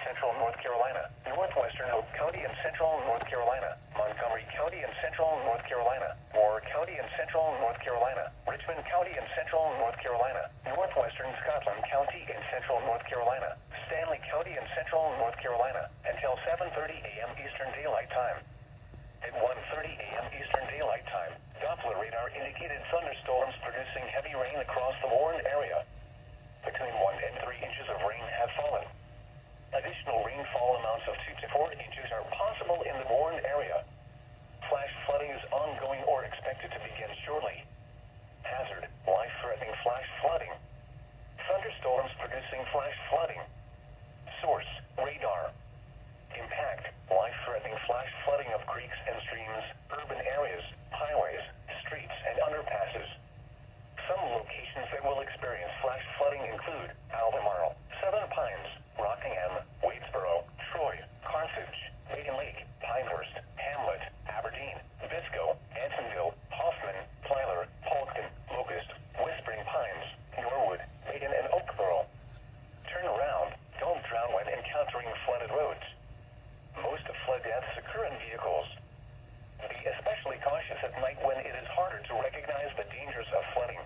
central North Carolina, northwestern Hope County and central North Carolina, Montgomery County and central North Carolina, Moore County and central North Carolina, Richmond County and central North Carolina, northwestern Scotland County and central North Carolina, Stanley County and central North Carolina, until 7:30 a.m. Eastern Daylight Time. At 1:30 a.m. Eastern Daylight Time, Doppler radar indicated thunderstorms producing heavy rain across the warned area. Between 1 and 3 inches of rain have fallen. Additional rainfall amounts of 2 to 4 inches are possible in the warned area. Flash flooding is ongoing or expected to begin shortly. Hazard, life-threatening flash flooding. Thunderstorms producing flash flooding. Source, radar. Impact, life-threatening flash flooding of creeks and streams, urban areas, highways, streets, and underpasses. Some locations that will experience flash flooding include Albemarle, Southern Pines, Rockingham, Waitsboro, Troy, Carthage, Bacon Lake, Pinehurst, Hamlet, Aberdeen, Biscoe, Ansonville, Hoffman, Tyler, Polkton, Locust, Whispering Pines, Norwood, Bacon, and Oakboro. Turn around, don't drown when encountering flooded roads. Most flood deaths occur in vehicles. Be especially cautious at night when it is harder to recognize the dangers of flooding.